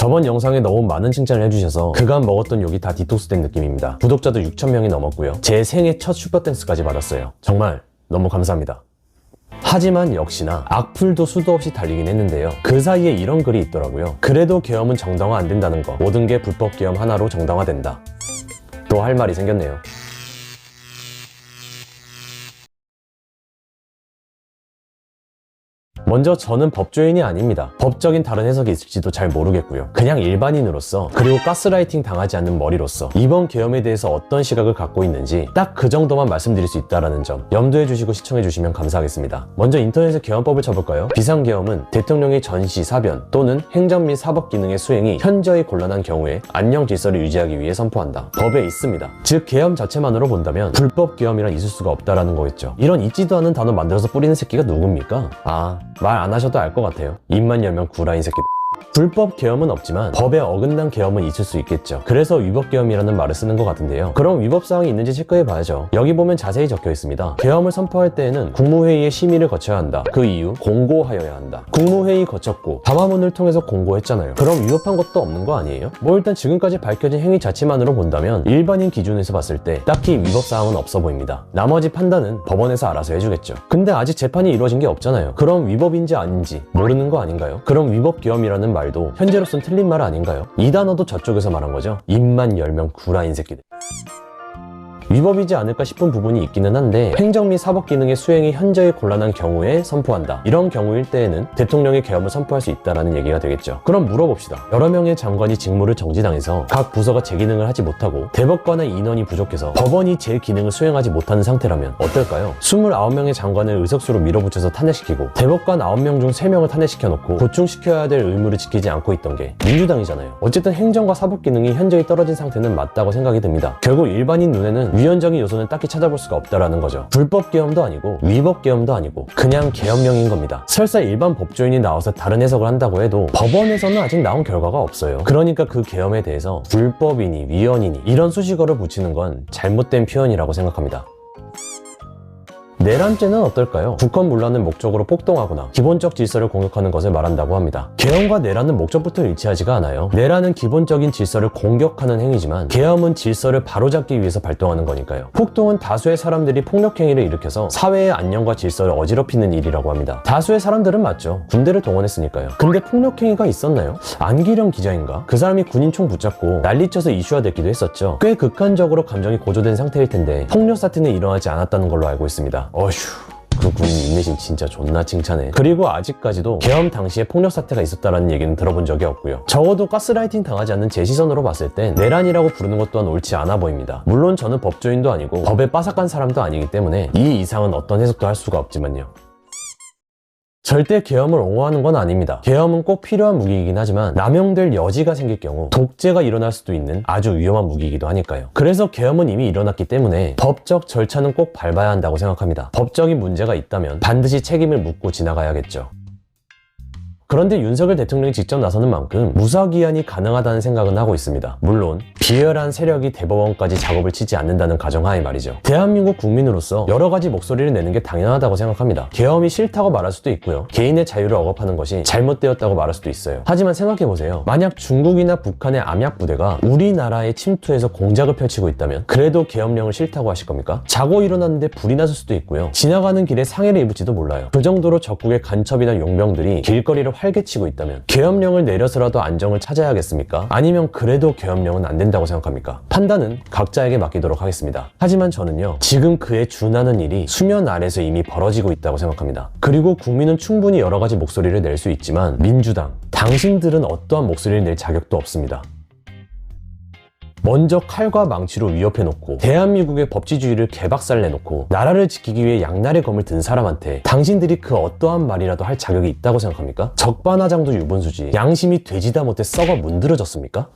저번 영상에 너무 많은 칭찬을 해주셔서 그간 먹었던 욕이 다 디톡스된 느낌입니다. 구독자도 6,000명이 넘었고요. 제 생애 첫 슈퍼땡스까지 받았어요. 정말 너무 감사합니다. 하지만 역시나 악플도 수도 없이 달리긴 했는데요. 그 사이에 이런 글이 있더라고요. 그래도 계엄은 정당화 안 된다는 거. 모든 게 불법 계엄 하나로 정당화된다. 또 할 말이 생겼네요. 먼저 저는 법조인이 아닙니다. 법적인 다른 해석이 있을지도 잘 모르겠고요. 그냥 일반인으로서, 그리고 가스라이팅 당하지 않는 머리로서 이번 계엄에 대해서 어떤 시각을 갖고 있는지 딱 그 정도만 말씀드릴 수 있다는 점 염두해 주시고 시청해 주시면 감사하겠습니다. 먼저 인터넷에 계엄법을 쳐볼까요? 비상계엄은 대통령의 전시, 사변 또는 행정 및 사법 기능의 수행이 현저히 곤란한 경우에 안녕 질서를 유지하기 위해 선포한다. 법에 있습니다. 즉 계엄 자체만으로 본다면 불법 계엄이란 있을 수가 없다라는 거겠죠. 이런 있지도 않은 단어 만들어서 뿌리는 새끼가 누굽니까? 말 안 하셔도 알 것 같아요. 입만 열면 구라인 새끼. 불법 계엄은 없지만 법에 어긋난 계엄은 있을 수 있겠죠. 그래서 위법 계엄이라는 말을 쓰는 것 같은데요. 그럼 위법 사항이 있는지 체크해 봐야죠. 여기 보면 자세히 적혀 있습니다. 계엄을 선포할 때에는 국무회의의 심의를 거쳐야 한다. 그 이유 공고하여야 한다. 국무회의 거쳤고 담화문을 통해서 공고했잖아요. 그럼 위법한 것도 없는 거 아니에요? 뭐 일단 지금까지 밝혀진 행위 자체만으로 본다면 일반인 기준에서 봤을 때 딱히 위법 사항은 없어 보입니다. 나머지 판단은 법원에서 알아서 해주겠죠. 근데 아직 재판이 이루어진 게 없잖아요. 그럼 위법인지 아닌지 모르는 거 아닌가요? 그럼 위법 계엄이라는 말도 현재로선 틀린 말 아닌가요? 이 단어도 저쪽에서 말한 거죠. 입만 열면 구라인 새끼들. 위법이지 않을까 싶은 부분이 있기는 한데 행정 및 사법 기능의 수행이 현저히 곤란한 경우에 선포한다. 이런 경우일 때에는 대통령이 계엄을 선포할 수 있다는 얘기가 되겠죠. 그럼 물어봅시다. 여러 명의 장관이 직무를 정지당해서 각 부서가 제 기능을 하지 못하고 대법관의 인원이 부족해서 법원이 제 기능을 수행하지 못하는 상태라면 어떨까요? 29명의 장관을 의석수로 밀어붙여서 탄핵시키고 대법관 9명 중 3명을 탄핵시켜놓고 보충시켜야 될 의무를 지키지 않고 있던 게 민주당이잖아요. 어쨌든 행정과 사법 기능이 현저히 떨어진 상태는 맞다고 생각이 듭니다. 결국 일반인 눈에는 위헌적인 요소는 딱히 찾아볼 수가 없다라는 거죠. 불법 계엄도 아니고 위법 계엄도 아니고 그냥 계엄령인 겁니다. 설사 일반 법조인이 나와서 다른 해석을 한다고 해도 법원에서는 아직 나온 결과가 없어요. 그러니까 그 계엄에 대해서 불법이니 위헌이니 이런 수식어를 붙이는 건 잘못된 표현이라고 생각합니다. 내란죄는 어떨까요? 국헌 문란을 목적으로 폭동하거나 기본적 질서를 공격하는 것을 말한다고 합니다. 계엄과 내란은 목적부터 일치하지가 않아요. 내란은 기본적인 질서를 공격하는 행위지만 계엄은 질서를 바로잡기 위해서 발동하는 거니까요. 폭동은 다수의 사람들이 폭력행위를 일으켜서 사회의 안녕과 질서를 어지럽히는 일이라고 합니다. 다수의 사람들은 맞죠. 군대를 동원했으니까요. 근데 폭력행위가 있었나요? 안기령 기자인가? 그 사람이 군인 총 붙잡고 난리쳐서 이슈화됐기도 했었죠. 꽤 극한적으로 감정이 고조된 상태일 텐데 폭력 사태는 일어나지 않았다는 걸로 알고 있습니다. 어휴, 그 군인 인내심 진짜 존나 칭찬해. 그리고 아직까지도 계엄 당시에 폭력 사태가 있었다는 얘기는 들어본 적이 없고요. 적어도 가스라이팅 당하지 않는 제 시선으로 봤을 땐 내란이라고 부르는 것 또한 옳지 않아 보입니다. 물론 저는 법조인도 아니고 법에 빠삭한 사람도 아니기 때문에 이 이상은 어떤 해석도 할 수가 없지만요. 절대 계엄을 옹호하는 건 아닙니다. 계엄은 꼭 필요한 무기이긴 하지만 남용될 여지가 생길 경우 독재가 일어날 수도 있는 아주 위험한 무기이기도 하니까요. 그래서 계엄은 이미 일어났기 때문에 법적 절차는 꼭 밟아야 한다고 생각합니다. 법적인 문제가 있다면 반드시 책임을 묻고 지나가야겠죠. 그런데 윤석열 대통령이 직접 나서는 만큼 무사기한이 가능하다는 생각은 하고 있습니다. 물론 비열한 세력이 대법원까지 작업을 치지 않는다는 가정하에 말이죠. 대한민국 국민으로서 여러 가지 목소리를 내는 게 당연하다고 생각합니다. 계엄이 싫다고 말할 수도 있고요. 개인의 자유를 억압하는 것이 잘못되었다고 말할 수도 있어요. 하지만 생각해보세요. 만약 중국이나 북한의 암약 부대가 우리나라에 침투해서 공작을 펼치고 있다면 그래도 계엄령을 싫다고 하실 겁니까? 자고 일어났는데 불이 났을 수도 있고요. 지나가는 길에 상해를 입을지도 몰라요. 그 정도로 적국의 간첩이나 용병들이 길거리를 활개치고 있다면 계엄령을 내려서라도 안정을 찾아야겠습니까? 아니면 그래도 계엄령은 안 된다고 생각합니까? 판단은 각자에게 맡기도록 하겠습니다. 하지만 저는요, 지금 그에 준하는 일이 수면 아래서 이미 벌어지고 있다고 생각합니다. 그리고 국민은 충분히 여러 가지 목소리를 낼 수 있지만 민주당, 당신들은 어떠한 목소리를 낼 자격도 없습니다. 먼저 칼과 망치로 위협해놓고 대한민국의 법치주의를 개박살내놓고 나라를 지키기 위해 양날의 검을 든 사람한테 당신들이 그 어떠한 말이라도 할 자격이 있다고 생각합니까? 적반하장도 유분수지 양심이 되지다 못해 썩어 문드러졌습니까?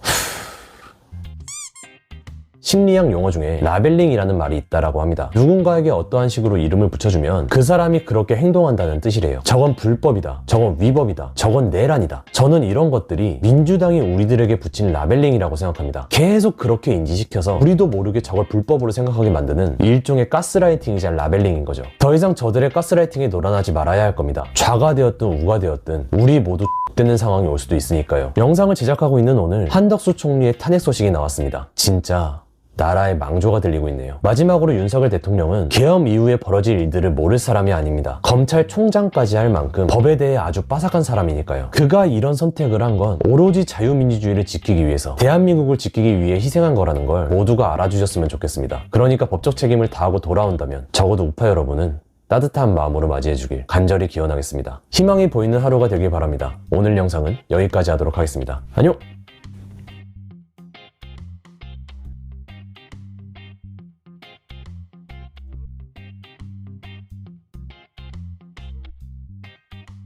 심리학 용어 중에 라벨링이라는 말이 있다라고 합니다. 누군가에게 어떠한 식으로 이름을 붙여주면 그 사람이 그렇게 행동한다는 뜻이래요. 저건 불법이다, 저건 위법이다, 저건 내란이다. 저는 이런 것들이 민주당이 우리들에게 붙인 라벨링이라고 생각합니다. 계속 그렇게 인지시켜서 우리도 모르게 저걸 불법으로 생각하게 만드는 일종의 가스라이팅이자 라벨링인 거죠. 더 이상 저들의 가스라이팅에 놀아나지 말아야 할 겁니다. 좌가 되었든 우가 되었든 우리 모두 되는 상황이 올 수도 있으니까요. 영상을 제작하고 있는 오늘 한덕수 총리의 탄핵 소식이 나왔습니다. 진짜 나라의 망조가 들리고 있네요. 마지막으로 윤석열 대통령은 계엄 이후에 벌어질 일들을 모를 사람이 아닙니다. 검찰총장까지 할 만큼 법에 대해 아주 빠삭한 사람이니까요. 그가 이런 선택을 한 건 오로지 자유민주주의를 지키기 위해서, 대한민국을 지키기 위해 희생한 거라는 걸 모두가 알아주셨으면 좋겠습니다. 그러니까 법적 책임을 다하고 돌아온다면 적어도 우파 여러분은 따뜻한 마음으로 맞이해주길 간절히 기원하겠습니다. 희망이 보이는 하루가 되길 바랍니다. 오늘 영상은 여기까지 하도록 하겠습니다. 안녕!